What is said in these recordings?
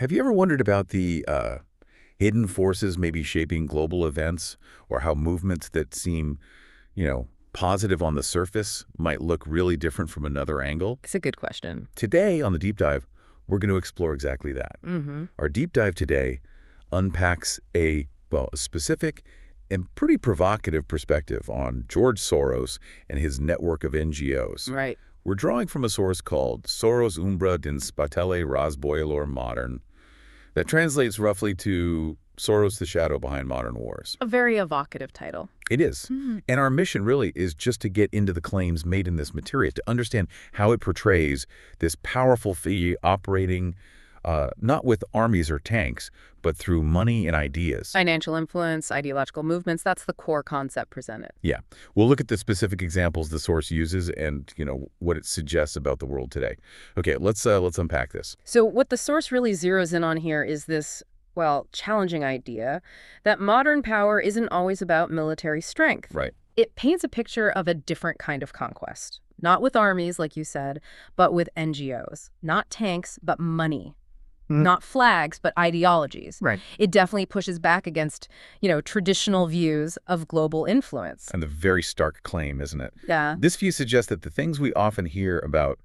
Have you ever wondered about the hidden forces maybe shaping global events, or how movements that seem, positive on the surface might look really different from another angle? It's a good question. Today on the Deep Dive, we're going to explore exactly that. Our deep dive today unpacks a specific and pretty provocative perspective on George Soros and his network of NGOs. Right. We're drawing from a source called Soros Umbra din Spatele Razboilor Modern, that translates roughly to Soros, the shadow behind modern wars. A very evocative title. It is. And our mission really is just to get into the claims made in this material, to understand how it portrays this powerful figure operating not with armies or tanks, but through money and ideas. Financial influence, ideological movements, that's the core concept presented. Yeah. We'll look at the specific examples the source uses and, what it suggests about the world today. Okay, let's unpack this. So what the source really zeroes in on here is this, challenging idea that modern power isn't always about military strength. Right. It paints a picture of a different kind of conquest. Not with armies, like you said, but with NGOs. Not tanks, but money. Not flags, but ideologies. Right. It definitely pushes back against, traditional views of global influence. And the very stark claim, isn't it? Yeah. This view suggests that the things we often hear about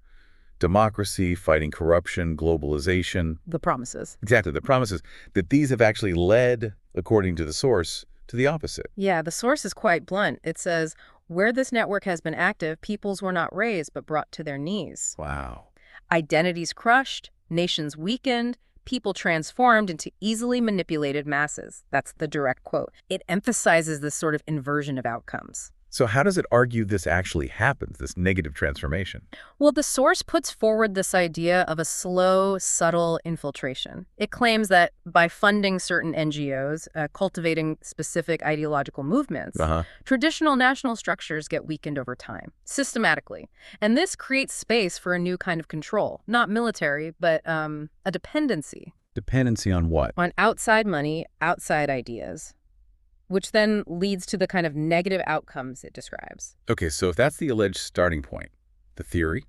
democracy, fighting corruption, globalization. The promises. Exactly, the promises, that these have actually led, according to the source, to the opposite. Yeah, the source is quite blunt. It says, where this network has been active, peoples were not raised, but brought to their knees. Wow. Identities crushed, nations weakened, people transformed into easily manipulated masses. That's the direct quote. It emphasizes this sort of inversion of outcomes. So how does it argue this actually happens, this negative transformation? Well, the source puts forward this idea of a slow, subtle infiltration. It claims that by funding certain NGOs, cultivating specific ideological movements, traditional national structures get weakened over time, systematically. And this creates space for a new kind of control, not military, but a dependency. Dependency on what? On outside money, outside ideas, which then leads to the kind of negative outcomes it describes. Okay, so if that's the alleged starting point, the theory,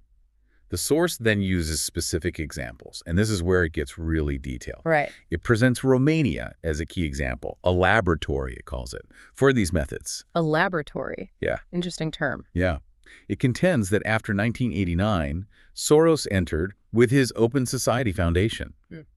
the source then uses specific examples, and this is where it gets really detailed. Right. It presents Romania as a key example, a laboratory, it calls it, for these methods. A laboratory. Yeah. Interesting term. Yeah. It contends that after 1989, Soros entered with his Open Society Foundation.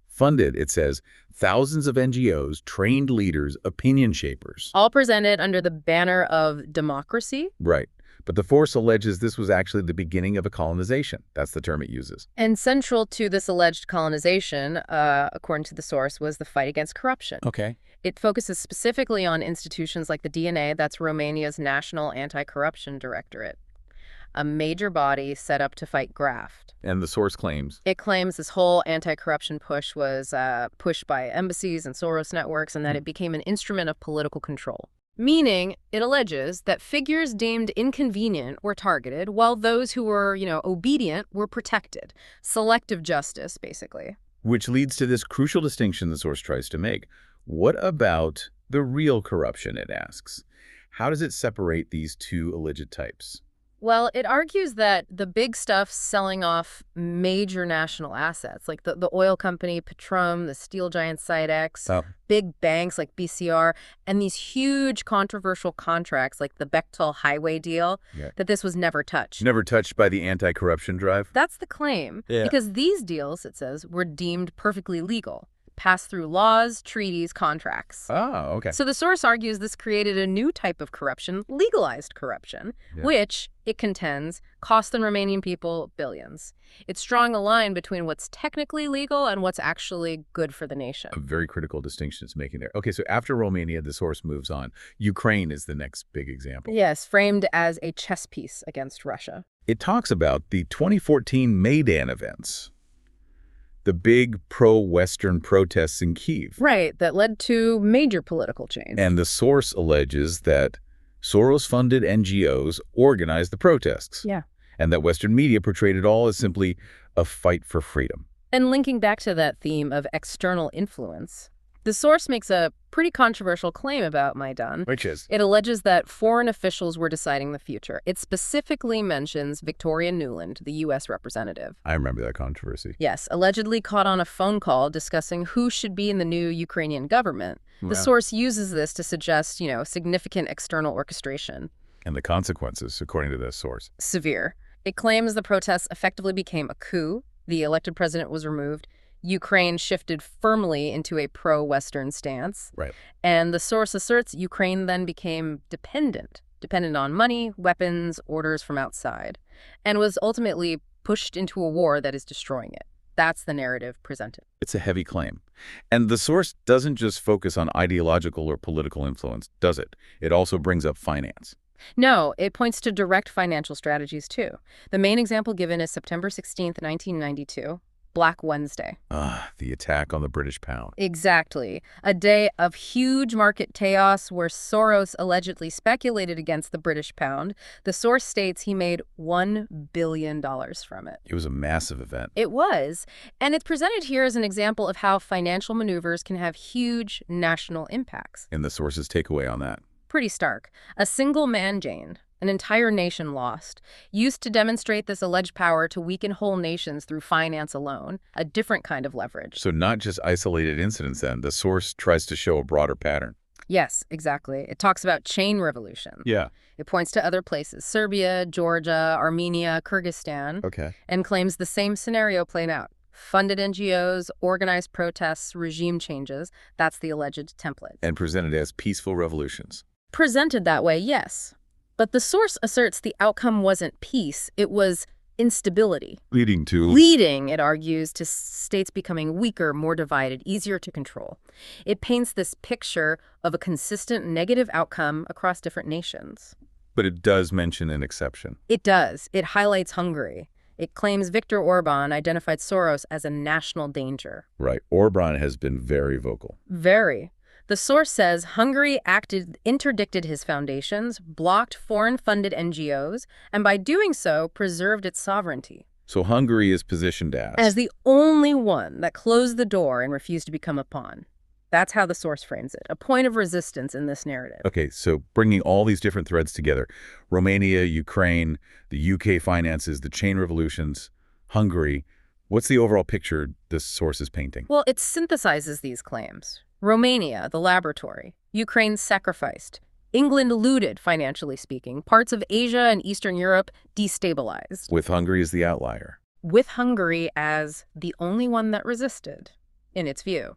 Funded, it says, thousands of NGOs, trained leaders, opinion shapers. All presented under the banner of democracy. Right. But the force alleges this was actually the beginning of a colonization. That's the term it uses. And central to this alleged colonization, according to the source, was the fight against corruption. Okay. It focuses specifically on institutions like the DNA, that's Romania's National Anti-Corruption Directorate, a major body set up to fight graft. And the source claims? It claims this whole anti-corruption push was pushed by embassies and Soros networks, and that it became an instrument of political control. Meaning, it alleges that figures deemed inconvenient were targeted, while those who were, obedient were protected. Selective justice, basically. Which leads to this crucial distinction the source tries to make. What about the real corruption, it asks? How does it separate these two alleged types? Well, it argues that the big stuff selling off major national assets, like the oil company Petrom, the steel giant Sidex, big banks like BCR, and these huge controversial contracts like the Bechtel highway deal, that this was never touched. Never touched by the anti-corruption drive? That's the claim. Because these deals, it says, were deemed perfectly legal. Passed through laws, treaties, contracts. Oh, okay. So the source argues this created a new type of corruption, legalized corruption, which, it contends, cost the Romanian people billions. It's drawing a line between what's technically legal and what's actually good for the nation. A very critical distinction it's making there. Okay, so after Romania, the source moves on. Ukraine is the next big example. Yes, framed as a chess piece against Russia. It talks about the 2014 Maidan events. The big pro-Western protests in Kyiv. Right, that led to major political change. And the source alleges that Soros-funded NGOs organized the protests. Yeah. And that Western media portrayed it all as simply a fight for freedom. And linking back to that theme of external influence, The source makes a pretty controversial claim about Maidan. Which is? It alleges that foreign officials were deciding the future. It specifically mentions Victoria Nuland, the U.S. representative. I remember that controversy. Yes, allegedly caught on a phone call discussing who should be in the new Ukrainian government. The source uses this to suggest, significant external orchestration. And the consequences, according to this source? Severe. It claims the protests effectively became a coup. The elected president was removed. Ukraine shifted firmly into a pro-Western stance. Right. And the source asserts Ukraine then became dependent on money, weapons, orders from outside, and was ultimately pushed into a war that is destroying it. That's the narrative presented. It's a heavy claim. And the source doesn't just focus on ideological or political influence, does it? It also brings up finance. No, it points to direct financial strategies, too. The main example given is September 16th, 1992. Black Wednesday. The attack on the British pound. Exactly. A day of huge market chaos where Soros allegedly speculated against the British pound. The source states he made $1 billion from it. It was a massive event. It was. And it's presented here as an example of how financial maneuvers can have huge national impacts. And the source's takeaway on that? Pretty stark. A single man gained. An entire nation lost, used to demonstrate this alleged power to weaken whole nations through finance alone, a different kind of leverage. So not just isolated incidents then, the source tries to show a broader pattern. Yes, exactly. It talks about chain revolution. Yeah. It points to other places, Serbia, Georgia, Armenia, Kyrgyzstan, and claims the same scenario played out. Funded NGOs, organized protests, regime changes. That's the alleged template. And presented as peaceful revolutions. Presented that way, yes. But the source asserts the outcome wasn't peace, it was instability. Leading, it argues, to states becoming weaker, more divided, easier to control. It paints this picture of a consistent negative outcome across different nations. But it does mention an exception. It does. It highlights Hungary. It claims Viktor Orban identified Soros as a national danger. Right. Orban has been very vocal. Very. The source says Hungary interdicted his foundations, blocked foreign-funded NGOs, and by doing so, preserved its sovereignty. So Hungary is positioned as the only one that closed the door and refused to become a pawn. That's how the source frames it, a point of resistance in this narrative. Okay, so bringing all these different threads together, Romania, Ukraine, the UK finances, the chain revolutions, Hungary, what's the overall picture this source is painting? Well, it synthesizes these claims. Romania, the laboratory. Ukraine sacrificed. England looted, financially speaking. Parts of Asia and Eastern Europe destabilized. With Hungary as the outlier. With Hungary as the only one that resisted, in its view.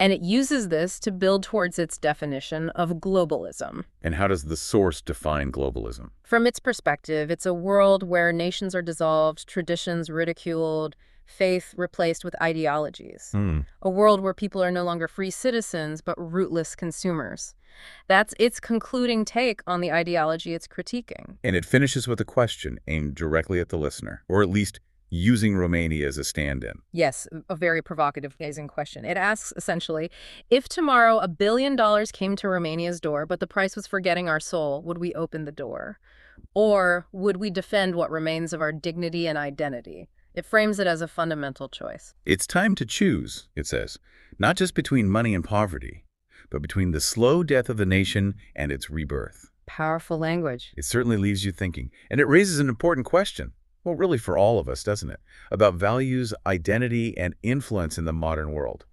And it uses this to build towards its definition of globalism. And how does the source define globalism? From its perspective, it's a world where nations are dissolved, traditions ridiculed, faith replaced with ideologies. A world where people are no longer free citizens, but rootless consumers. That's its concluding take on the ideology it's critiquing. And it finishes with a question aimed directly at the listener, or at least using Romania as a stand-in. Yes, a very provocative, amazing question. It asks, essentially, if tomorrow $1 billion came to Romania's door, but the price was for getting our soul, would we open the door? Or would we defend what remains of our dignity and identity? It frames it as a fundamental choice. It's time to choose, it says, not just between money and poverty, but between the slow death of the nation and its rebirth. Powerful language. It certainly leaves you thinking. And it raises an important question. Well, really for all of us, doesn't it? About values, identity, and influence in the modern world.